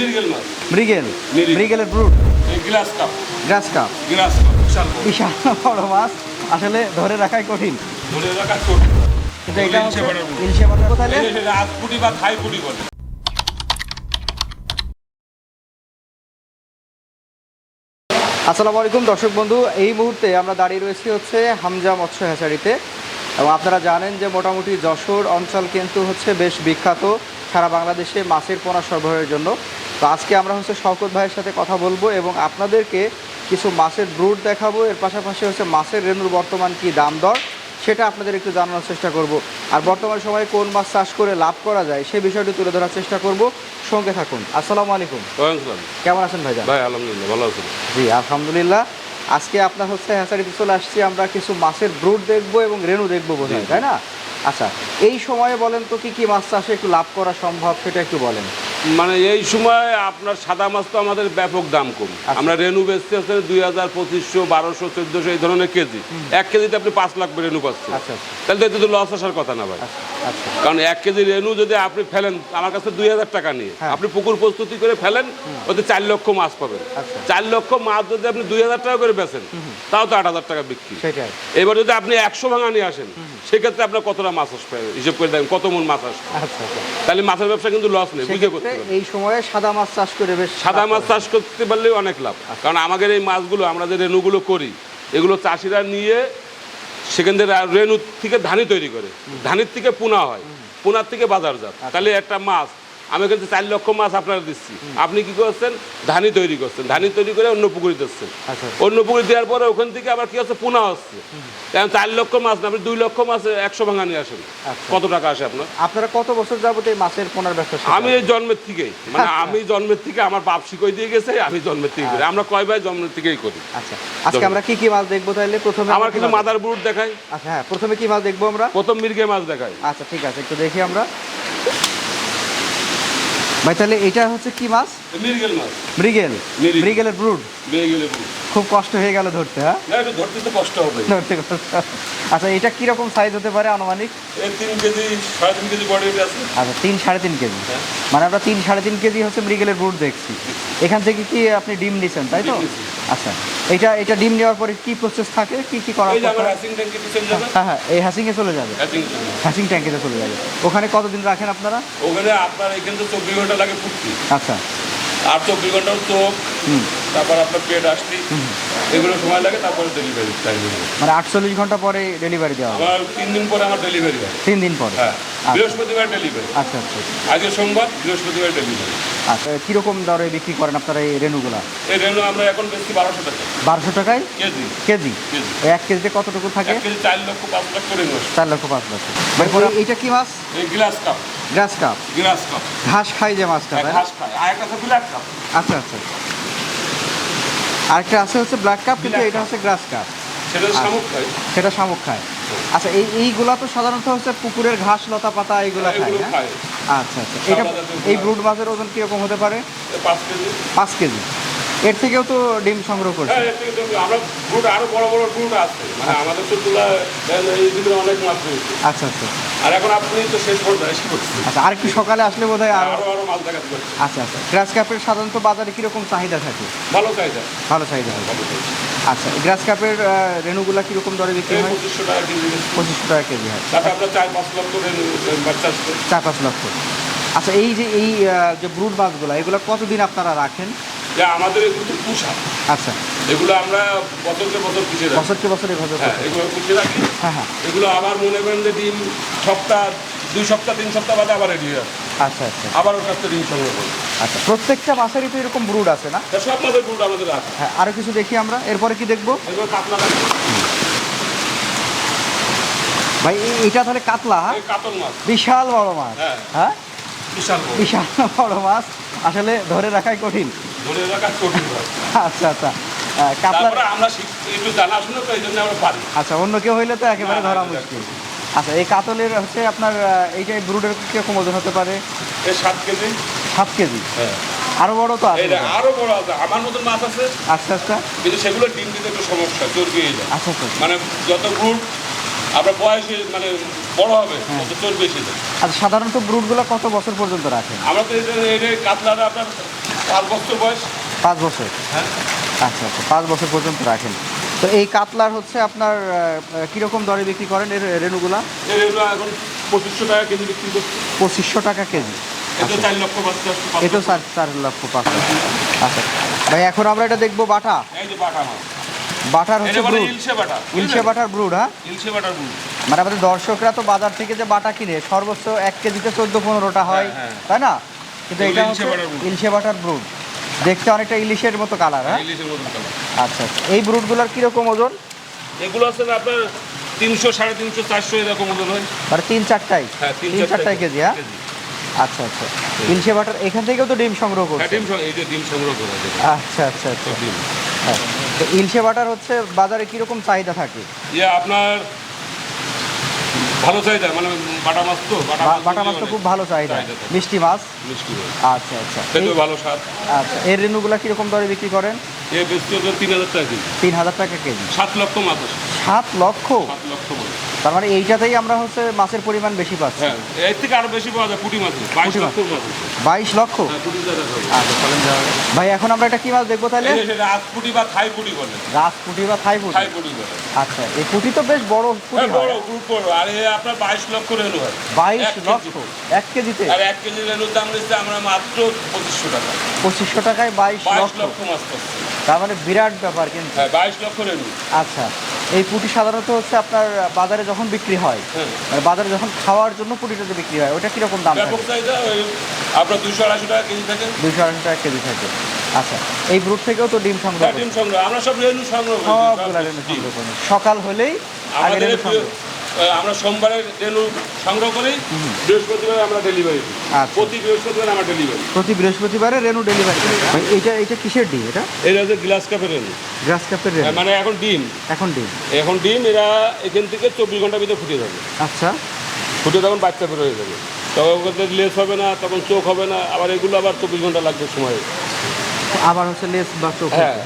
মৃগেল, মৃগেলের ব্রুড, গ্রাস কাপ, বিশাল বড় মাছ, আসলে ধরে রাখাই কঠিন। কিন্তু এটা হচ্ছে ইলশে বাটার কোথায় রাজপুটি বা থাইপুটি বলে। আসসালামু আলাইকুম দর্শক বন্ধু, এই মুহূর্তে আমরা দাঁড়িয়ে রয়েছি হচ্ছে হামজা মৎস্য হ্যাচারিতে। এবং আপনারা জানেন যে মোটামুটি যশোর অঞ্চল কিন্তু হচ্ছে বেশ বিখ্যাত সারা বাংলাদেশে মাছের পোনা সরবরাহের জন্য। তো আজকে আমরা হচ্ছে শওকত ভাইয়ের সাথে কথা বলবো এবং আপনাদেরকে কিছু মাছের ব্রুড দেখাবো, এর পাশাপাশি হচ্ছে মাছের রেণুর বর্তমান কি দাম দর সেটা আপনাদের একটু জানানোর চেষ্টা করব। আর বর্তমান সময়ে কোন মাছ চাষ করে লাভ করা যায় সেই বিষয়টি তুলে ধরার চেষ্টা করব। সঙ্গে থাকুন। আসসালামু আলাইকুম। কেমন আছেন ভাইজান? ভাই আলহামদুলিল্লাহ ভালো আছেন? জি আলহামদুলিল্লাহ। আজকে আপনার হচ্ছে হ্যাচারিতে চলে আসছি, আমরা কিছু মাছের ব্রুড দেখবো এবং রেণু দেখবো বোধ হয়, তাই না? আচ্ছা, এই সময়ে বলেন তো কি কি মাছ চাষে একটু লাভ করা সম্ভব সেটা একটু বলেন। মানে এই সময় আপনার সাদা মাছ তো আমাদের ব্যাপক দাম কম। আমরা রেনু বেচতে হচ্ছে 2000, 2500, 1200, 1400 এই ধরনের কেজি। 1 কেজিতে আপনি 5 লাখ রেনু পাচ্ছেন। আচ্ছা, তাহলে তো লস আসার কথা না ভাই। আচ্ছা, কারণ 1 কেজি রেনু যদি আপনি ফেলেন আমার কাছে 2000 টাকা নিয়ে, আপনি পুকুর প্রস্তুতি করে ফেলেন, ওতে 4 লক্ষ মাছ পাবেন। 4 লক্ষ মাছ যদি আপনি 2000 টাকা করে বেচেন তাও তো 8000 টাকা বিক্রি। সেটাই। এবার যদি আপনি 100 ভাঙা নিয়ে আসেন সেক্ষেত্রে আপনার কতটা মাছ আসবে হিসেব করে দেখেন, কত মন মাছ আসবে। আচ্ছা, তাহলে মাছের ব্যবসা কিন্তু লস নেই, বুঝে করতে হবে। এই সময়ে সাদা মাছ চাষ করে বেশ সাদা মাছ চাষ করতে পারলেও অনেক লাভ। কারণ আমাদের এই মাছগুলো আমরা যে রেণুগুলো করি এগুলো চাষিরা নিয়ে সেখান থেকে রেণু থেকে ধানি তৈরি করে, ধানির থেকে পোনা হয়, পোনার থেকে বাজারজাত। তাহলে একটা মাছ আমি কিন্তু 4 লক্ষ মাছ আপনারা দিচ্ছি, আপনি কি করছেন ধানি তৈরি করছেন, ধানি তৈরি করে অন্য পুকুরি দিচ্ছেন, অন্য পুকুরি দেওয়ার পরে ওখান থেকে আবার কি হচ্ছে পোনা হচ্ছে। কারণ 4 লক্ষ মাছ না আপনি 2 লক্ষ মাছ 100 ভাঙা নিয়ে আসেন, কত টাকা আসে আপনার? আপনারা কত বছর যাবত এই মাছের পোনার ব্যবসা? আমি এই জন্মের থেকেই, মানে আমি জন্মের থেকে আমার বাপ শিখই দিয়ে গেছে, আমি জন্মের থেকে করি। আমরা কয় ভাই জন্মের থেকেই করি। আচ্ছা, আজকে আমরা কি কি মাছ দেখবো তাহলে? প্রথমে আমার কিছু মাদার ব্রুড দেখাই। আচ্ছা হ্যাঁ, প্রথমে কি মাছ দেখবো আমরা? প্রথম মৃগে মাছ দেখাই। আচ্ছা ঠিক আছে, একটু দেখি আমরা। ভাই তাহলে এটা হচ্ছে কি মাছ? মৃগেল মাছ। মৃগেল, মৃগেলের ব্রুড। খুব কষ্ট হয়ে গেল ধরতে। হ্যাঁ, একটু ধরতে তো কষ্ট হবে। ধরতে কষ্ট। আচ্ছা, এটা কিরকম সাইজ হতে পারে আনুমানিক? 3 কেজি 3.5 কেজি বডি আছে। আচ্ছা, 3-3.5 কেজি। মানে আমরা 3-3.5 কেজি হচ্ছে মৃগেলের ব্রুড দেখছি। এখান থেকে কি আপনি ডিম নিছেন তাই তো? আচ্ছা, এটা ডিম নেওয়ার পরে কি প্রসেস থাকে, কি কি করা? এই যে আমার হ্যাচিং ট্যাঙ্কে চলে যাবে। হ্যাঁ, এই হ্যাচিংয়ে চলে যাবে। হ্যাচিং ট্যাঙ্কে চলে যাবে। ওখানে কতদিন রাখেন আপনারা? ওখানে আপনার এখানে তো 24 ঘন্টা লাগে ফুটতে। আচ্ছা, আর 24 ঘন্টাও চোখ, তারপর আপনার পেট আসতে এগুলো সময় লাগে, তারপরে ডেলিভারি টাইম। মানে 48 ঘন্টা পরে ডেলিভারি দেওয়া হবে? আমার 3 দিন পরে আমার ডেলিভারি হয়। 3 দিন পরে? হ্যাঁ, বৃহস্পতিবার ডেলিভারি। আচ্ছা আচ্ছা, আজকে সোমবার, বৃহস্পতিবার ডেলিভারি। আচ্ছা, কীরকম দরে বিক্রি করেন আপনারা এই রেণুগুলা? এই রেণু আমরা এখন বেশি 1200 টাকা। 1200 টাকায় কেজি? কেজি। 1 কেজিতে কতটুকু থাকে? 1 কেজি 4 লক্ষ 5 লাখ করে নষ্ট। 4 লক্ষ 5 লক্ষ। এইটা কি মাছ? এই গ্লাস কাপ। গ্রাস কাপ। গ্লাস কাপ ঘাস খায় যে মাছটা, তাই না? ঘাস খায়। আর একটা আছে ব্ল্যাক কাপ। আচ্ছা আচ্ছা, আরেকটা আছে হচ্ছে ব্ল্যাক কাপ, কিন্তু এটা হচ্ছে গ্রাস কাপ। সেটা শামুক খায়। সেটা শামুক খায়। আচ্ছা, এইগুলা তো সাধারণত হচ্ছে পুকুরের ঘাস লতা পাতা এইগুলা খায় না? আচ্ছা আচ্ছা, এটা এই ব্রুড মাছের ওজন কীরকম হতে পারে? 5 কেজি। 5 কেজি। এর থেকেও তো ডিম সংগ্রহ করছে। হ্যাঁ, এর থেকে তো আমরা ব্রুড আরো বড় বড় ব্রুড আছে, মানে আমাদের তো তুলা এইগুলো অনেক মাছ রয়েছে। আচ্ছা আচ্ছা, আর এখন আপনি তো শেষ পর্যায়ে এসে করছেন। আচ্ছা, আর একটু সকালে আসলে বোধ হয় আরো আরো মাছ দেখাতে পারছি। আচ্ছা আচ্ছা, গ্রাস কাপের সাধারণত বাজারে কীরকম চাহিদা থাকে? ভালো চাহিদা। ভালো চাহিদা হয়। আচ্ছা, গ্রাস কাপের রেণুগুলা কীরকম দরে বিক্রি হয়? 2500 টাকা কেজি। 2500 টাকা কেজি হয়। তারপর আপনার 4-5 লক্ষ বাচ্চা আসছে। 4-5 লক্ষ। আচ্ছা, এই যে ব্রুড মাছগুলো এগুলো কতদিন আপনারা রাখেন? যে আমাদের এগুলো তো পুষা। আচ্ছা, এগুলো আমরা বছরকে বছর পুষে রাখি। বছরকে বছর এভাবে? হ্যাঁ, এগুলো পুষে রাখি। হ্যাঁ হ্যাঁ। এগুলো আবার মনে করেন যে ডিম সপ্তাহ 2 সপ্তাহ 3 সপ্তাহ বাদে আবার রেডি হয়। আচ্ছা আচ্ছা, আবার ওর কাছে ডিম সংগ্রহ করি। আচ্ছা, প্রত্যেকটা মাছেরই তো এরকম ব্রুড আছে না? সব মাছের ব্রুড আমাদের আছে। হ্যাঁ, আরও কিছু দেখি আমরা। এরপরে কি দেখবো? এগুলো কাতলা রাখি। ভাই এটা তাহলে কাতলা? এই কাতল মাছ। বিশাল বড় মাছ। হ্যাঁ, বিশাল বড়। বিশাল বড় মাছ, আসলে ধরে রাখাই কঠিন। ধরে রাখা কঠিন। আচ্ছা আচ্ছা, কাতলা আমরা একটু জানাশোনা তো এই জন্য আমরা পারি। আচ্ছা, অন্য কেউ হইলে তো একেবারে ধরা মুশকিল। আচ্ছা, এই কাতলের হচ্ছে আপনার এইটা ব্রুডের কিরকম ওজন হতে পারে? 7 কেজি। 7 কেজি? হ্যাঁ, আরো বড় তো আছে? আরো বড় আছে, আমার মতন মাছ আছে। আচ্ছা আচ্ছা, কিন্তু সেগুলো ডিম দিতে একটু সমস্যা, চর্বি হয়ে যায়। আচ্ছা আচ্ছা, মানে যত ব্রুড আপনার বয়সে মানে বড় হবে তত চর্বি এসে যায়। আচ্ছা, সাধারণত ব্রুডগুলো কত বছর পর্যন্ত রাখেন? আমরা তো এটা কাতলাটা আপনার 5 বছর বয়স। 5 বছর। হ্যাঁ। আচ্ছা আচ্ছা, 5 বছর পর্যন্ত রাখেন। তো এই কাতলার হচ্ছে আপনার কীরকম দরে বিক্রি করেন এর রেনুগুলা? এগুলো এখন 2500 টাকা কেজি বিক্রি করছে। 2500 টাকা কেজি। এটা 4 লক্ষ 50 টাকা। এটা 4,50,000। আচ্ছা ভাই, এখন আমরা এটা দেখবো বাটা। এই যে বাটা মাছ। বাটার হচ্ছে এটা বলে ব্রুড। ইলশে বাটা। ইলশে বাটার ব্রুড, হ্যাঁ? ইলশে বাটার ব্রুড। মানে আমাদের দর্শকরা তো বাজার থেকে যে বাটা কিনে সর্বোচ্চ 1 কেজিতে 14-15টা হয়, হ্যাঁ। তাই না? কিন্তু এটা এগুলো হচ্ছে ইলশে বাটার ব্রুড। ইলশে বাটার ব্রুড। দেখতে অনেকটা ইলিশের মতো কালার, হ্যাঁ? ইলিশের মতন কালার। আচ্ছা আচ্ছা, এই ব্রুডগুলোর কীরকম ওজন? এগুলো আছে না আপনার 300, 350, 400 এরকম ওজন হয়। মানে 3-4টাই? হ্যাঁ, 3-4টাই কেজি, হ্যাঁ? আচ্ছা আচ্ছা, ইলশে বাটার এখান থেকেও তো ডিম সংগ্রহ হ্যাঁ, করছে। এই যে ডিম সংগ্রহ করা যায়। আচ্ছা আচ্ছা আচ্ছা, ডিম। হ্যাঁ। তো ইলশে বাটার হচ্ছে বাজারে কীরকম চাহিদা থাকে? আপনার ভালো চাহিদা, মানে বাটা মাছ তো বাটা মাছ তো খুব ভালো চাহিদা, চাহিদা থাকে। মিষ্টি মাছ। মিষ্টি মাছ। আচ্ছা আচ্ছা, খেতেও ভালো স্বাদ। আচ্ছা এর রেনুগুলা কীরকম দরে বিক্রি করেন? এ বেশি হচ্ছে 3000 টাকা কেজি। 3,000 টাকা কেজি। 7 লক্ষ মাছ আছে। 7 লক্ষ? 7 লক্ষ মাছ। তার মানে এইটাতেই আমরা হচ্ছে মাছের পরিমাণ বেশি পাচ্ছি। হ্যাঁ, এর থেকে আরো বেশি পাওয়া যায় পুঁটি মাছ। 22 লক্ষ মাছ আছে। 22 লক্ষ? হ্যাঁ, পুঁটি জায়গা হবে। আচ্ছা চলেন যাওয়া যাক। ভাই এখন আমরা এটা কি মাছ দেখবো তাহলে? এই যে রাজপুঁটি বা থাই পুঁটি বলে। রাজপুঁটি বা থাই পুঁটি? থাই পুঁটি বলে। আচ্ছা, এই পুঁটি তো বেশ বড় পুঁটি হ্যাঁ, হয়। বড় গ্রুপ বড়। আর এ আপনার 22 লক্ষ রেনু হয়। 22 লক্ষ 1 কেজিতে? আর 1 কেজি রেনুর দাম দিচ্ছে আমরা মাত্র 2500 টাকা। 2500 টাকায় 22 22 লক্ষ? লক্ষ মাছ পাচ্ছে। তার মানে বিরাট ব্যাপার কিন্তু। হ্যাঁ, 22 লক্ষ রেনু। আচ্ছা, এই পুঁটি সাধারণত হচ্ছে আপনার বাজারে যখন বিক্রি হয়, হ্যাঁ। মানে বাজারে যখন খাওয়ার জন্য পুঁটিটা যে বিক্রি হয় ওটা কিরকম দাম থাকে? ব্যাপক চাহিদা। ওই আপনার 280 টাকা কেজি থাকে। 280 টাকা কেজি থাকে। আচ্ছা, এই ব্রুড থেকেও তো ডিম সংগ্রহ হ্যাঁ, করেন? ডিম সংগ্রহ আমরা সব রেনু সংগ্রহ করি। সবগুলা রেনু সংগ্রহ করেন? সকাল হলেই আগে আমাদের রেনু সংগ্রহ? আমরা সোমবারে রেনু সংগ্রহ করি, বৃহস্পতিবার আমরা ডেলিভারি দিই। আচ্ছা। প্রতি বৃহস্পতিবার আমরা ডেলিভারি। প্রতি বৃহস্পতিবারে রেনু ডেলিভারি? এটা কিসের ডিম এটা? এটা হচ্ছে গ্লাস কাপের রেনু। গ্রাস কাপের রেনু? মানে এখন ডিম এখন ডিম? এরা এখান থেকে 24 ঘন্টার ভিতরে ফুটে যাবে। আচ্ছা, ফুটে তখন বাচ্চা বের হয়ে যাবে। তখন ওদের লেস হবে না, তখন চোখ হবে না। আবার এগুলো আবার 24 ঘন্টা লাগবে সময়। আবার হচ্ছে লেস বা চোখ? হ্যাঁ,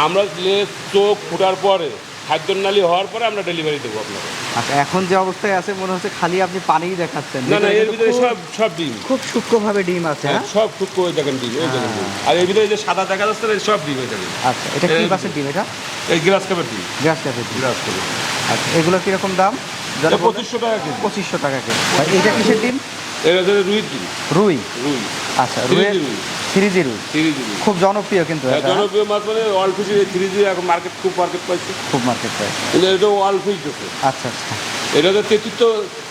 আমরা লেস চোখ ফুটার পরে, খাদ্যনালী হওয়ার পরে আমরা ডেলিভারি দেবো আপনাকে। আচ্ছা, এখন যে অবস্থায় আছে মনে হচ্ছে খালি আপনি পানিই দেখাচ্ছেন। না, এর ভিতরে সব ডিম। খুব সূক্ষ্মভাবে ডিম আছে, হ্যাঁ? সব সূক্ষ্ম ওই দেখেন ডিম, ওই দেখেন ডিম। আর এর ভিতরে যে সাদা দেখা যাচ্ছে না, সব ডিম ওই দেখেন। আচ্ছা, এটা কি মাছের ডিম এটা? এই গ্লাস কাপের ডিম। গ্রাস কাপের ডিম। গ্লাস কাপের। আচ্ছা, এগুলো কিরকম দাম? 2500 টাকা কেজি। 2500 টাকা কেজি। আর এটা কিসের ডিম? এর হচ্ছে রুই ডিম। রুই? রুই। আচ্ছা, রুইয়ের 3G রুই। 3G রুই। খুব জনপ্রিয় কিন্তু এটা, হ্যাঁ? জনপ্রিয় মাছ মানে ওয়ার্ল্ড ফিশ। 3G এখন খুব মার্কেট পাইছে। খুব মার্কেট পায়। কিন্তু এটা ওয়ার্ল্ড ফিশ আছে। আচ্ছা আচ্ছা, এটা হচ্ছে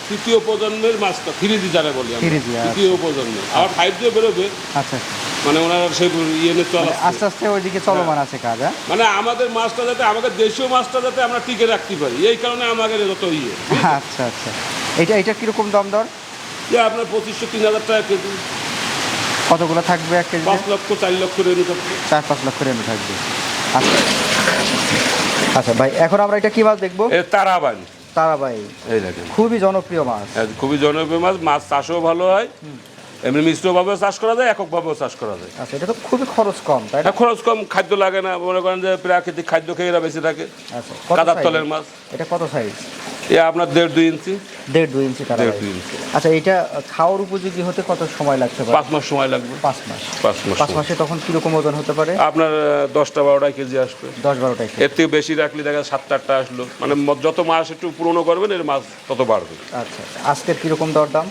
তৃতীয় প্রজন্মের মাছটা, 3G যারা বলি আমরা। 3G, আচ্ছা। তৃতীয় প্রজন্মের। আবার 5G বেরোবে। আচ্ছা, মানে ওনারা সেই ইয়ে নিয়ে চলা। আস্তে আস্তে ওইদিকে চলমান আছে কাজ, হ্যাঁ? মানে আমাদের মাছটা যাতে, আমাদের দেশীয় মাছটা যাতে আমরা টিকে রাখতে পারি, এই কারণে আমাদের যত ইয়ে। আচ্ছা আচ্ছা, এটা কিরকম দাম দর? আপনার 2500-3000 টাকা কেজি। কতগুলো থাকবে 1 কেজি? 5 লক্ষ 4 লক্ষ রেনু থাকবে। 4-5 লক্ষ রেনু থাকবে। আচ্ছা আচ্ছা ভাই, এখন আমরা এটা কি মাছ দেখবো? তারাবান। তারাবাই? এই দেখেন, খুবই জনপ্রিয় মাছ। খুবই জনপ্রিয় মাছ। মাছ চাষও ভালো হয়, এমনি মিশ্রভাবেও চাষ করা যায়, এককভাবেও চাষ করা যায়। আচ্ছা, এটা তো খুবই খরচ কম, তাই না? এটা খরচ কম, খাদ্য লাগে না। মনে করেন যে প্রাকৃতিক খাদ্য খেয়ে এরা বেশি থাকে। আচ্ছা, কাদার তলের মাছ। এটা কত সাইজ? আপনার 1.5-2 ইঞ্চি। 1.5-2 ইঞ্চি তারাবাই। 1.5-2 ইঞ্চি। আচ্ছা, এটা খাওয়ার উপযোগী হতে কত সময় লাগতে পারে? 5 মাস সময় লাগবে। 5 মাস? 5 মাস। 5 মাসে তখন কিরকম ওজন হতে পারে? আপনার 10টা-12টা কেজি আসবে। 10-12টা? এর থেকে বেশি রাখলে দেখা 7-8টা আসলো। মানে যত মাস একটু পুরনো করবেন এর মাছ তত বাড়বে। আচ্ছা, আজকের কিরকম দর দাম?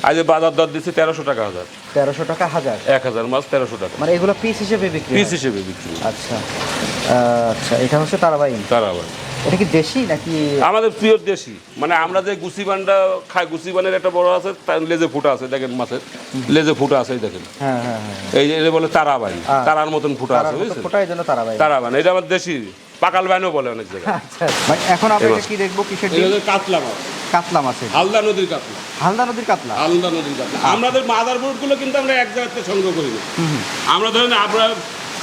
আজ বাজার দর দিচ্ছে 1300 টাকা হাজার। 1300 টাকা হাজার? 1000 মাছ 1300 টাকা। মানে এগুলো পিস হিসেবে বিক্রি? পিস হিসেবে বিক্রি। আচ্ছা আচ্ছা, এটা হচ্ছে তারাবাই? তারাবাই। এটা কি দেশি নাকি? আমাদের পিওর দেশি। মানে আমরা যে গুছিবানটা খাই, গুছিবানের একটা বড় আছে, তার লেজে ফুটা আছে, দেখেন মাছের লেজে ফুটা আছে, এই দেখেন। হ্যাঁ হ্যাঁ হ্যাঁ, এই যে বলে তারাবাই। তারার মতন ফুটা আছে, বুঝছেন? ফোটার জন্য তারাবাই? তারাবান। এটা আমার দেশি, পাকাল বাইনও বলে অনেক জায়গায়। আচ্ছা ভাই, এখন আমরা এটা কি দেখবো? কিসের ডিম? এটা কাতলা মাছ। কাতলা মাছের? হালদা নদীর কাতলা। হালদা নদীর কাতলা? হালদা নদীর কাতলা। আমাদের মাদার বোর্ডগুলো কিন্তু আমরা এক জায়গাতে সংগ্রহ করি না। আমরা ধরেন আমরা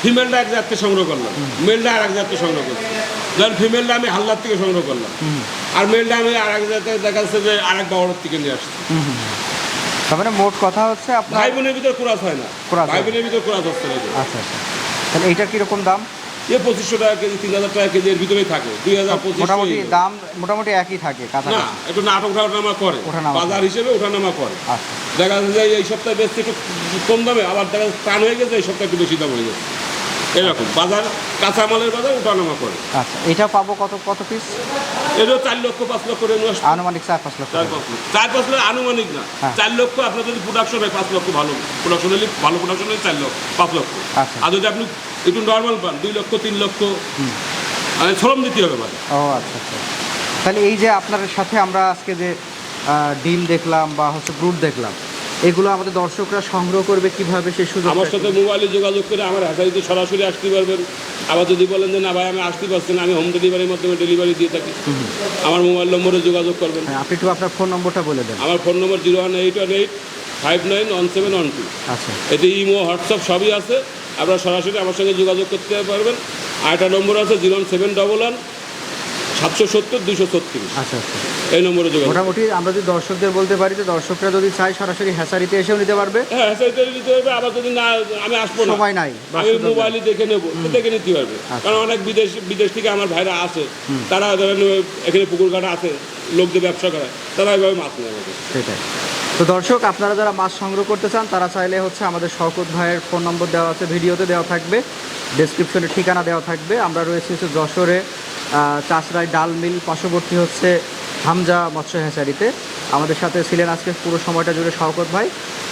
ফিমেলটা এক জায়গাতে সংগ্রহ করলাম, মেলটা আর এক জায়গাতে সংগ্রহ করলাম। ধরেন ফিমেলটা আমি হালদার থেকে সংগ্রহ করলাম, আর মেলটা আমি আর এক জায়গাতে দেখা যাচ্ছে যে আর এক বাবরের থেকে নিয়ে আসছি। তার মানে মোট কথা হচ্ছে আপনার ভাই বোনের ভিতরে ক্রাস হয় না। ক্রস হয়। ভাই বোনের ভিতরে ক্রাস হচ্ছে না। আচ্ছা আচ্ছা, তাহলে এইটার কিরকম দাম? 2500 টাকা কেজি, 3000 টাকা কেজি এর ভিতরেই থাকে। 2025 মোটামুটি দাম মোটামুটি একই থাকে না, কাছাকাছি? একটু নাটক ওঠানামা করে, ওঠানামা বাজার হিসেবে ওঠানামা করে। আচ্ছা, দেখা যাচ্ছে যে এই সপ্তাহে বেচতে একটু কম দামে, আবার দেখা যাচ্ছে টান হয়ে গেছে এই সপ্তাহে একটু বেশি দাম হয়ে গেছে। এরকম বাজার, কাঁচামালের বাজার ওঠানামা করে। আচ্ছা, এটা পাবো কত কত পিস? এটাও 4 লক্ষ 5 লক্ষ রেনু আসছে। আনুমানিক 4-5 লক্ষ। 4-5 লক্ষ আনুমানিক না, হ্যাঁ। 4 লক্ষ আপনার যদি প্রোডাকশন হয় 5 লক্ষ, ভালো প্রোডাকশন হলে, ভালো প্রোডাকশন হলে 4 লক্ষ 5 লক্ষ। আচ্ছা। আর যদি আপনি একটু নর্মাল পান 2 লক্ষ 3 লক্ষ, মানে শ্রম দিতে হবে মানে। ও আচ্ছা আচ্ছা। তাহলে এই যে আপনার সাথে আমরা আজকে যে ডিম দেখলাম বা হচ্ছে ব্রুড দেখলাম, এগুলো আমাদের দর্শকরা সংগ্রহ করবে কিভাবে সেই সুযোগ? আমার সাথে মোবাইলে যোগাযোগ করে আমার হ্যাচারিতে সরাসরি আসতে পারবেন। আবার যদি বলেন যে না ভাই আমি আসতে পারছি না, আমি হোম ডেলিভারির মাধ্যমে ডেলিভারি দিয়ে থাকি, আমার মোবাইল নম্বরে যোগাযোগ করবেন। হ্যাঁ, আপনি একটু আপনার ফোন নম্বরটা বলে দেন। আমার ফোন নম্বর 01818591712। আচ্ছা এতে ইমো, হোয়াটসঅ্যাপ সবই আছে, আপনারা সরাসরি আমার সঙ্গে যোগাযোগ করতে পারবেন। আরেকটা নম্বর আছে 01711-770-236। আচ্ছা আচ্ছা। এই নম্বরে যোগাযোগ। মোটামুটি আমরা যদি দর্শকদের বলতে পারি যে দর্শকরা যদি চায় সরাসরি হ্যাচারিতে এসেও নিতে পারবে। হ্যাঁ, হ্যাচারিতে নিতে পারবে। আবার যদি না আমি আসবো না, সময় নাই বা আমি সুযোগ নেই। মোবাইলে দেখে নেবো, দেখে নিতে পারবে। আচ্ছা। কারণ অনেক বিদেশ থেকে আমার ভাইরা আসে, তারা ধরেন এখানে পুকুর ঘাটা আছে, লোকদের ব্যবসা করে, তারা এভাবে মাছ নেয় আমাদের। সেটাই। তো দর্শক, আপনারা যারা মাছ সংগ্রহ করতে চান তারা চাইলে হচ্ছে আমাদের শওকত ভাইয়ের ফোন নম্বর দেওয়া আছে, ভিডিওতে দেওয়া থাকবে, ডেসক্রিপশনে ঠিকানা দেওয়া থাকবে। আমরা রয়েছি হচ্ছে যশোরে চাষরাই ডাল মিল পার্শ্ববর্তী হচ্ছে হামজা মৎস্য হ্যাচারিতে। আমাদের সাথে ছিলেন আজকে পুরো সময়টা জুড়ে শওকত ভাই।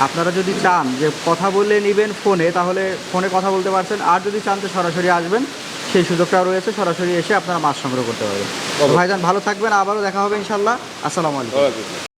আপনারা যদি চান যে কথা বলে নেবেন ফোনে, তাহলে ফোনে কথা বলতে পারছেন, আর যদি চান যে সরাসরি আসবেন সেই সুযোগটাও রয়েছে, সরাসরি এসে আপনারা মাছ সংগ্রহ করতে পারবেন। ভাইজান ভালো থাকবেন, আবারও দেখা হবে ইনশাল্লাহ। আসসালামু আলাইকুম।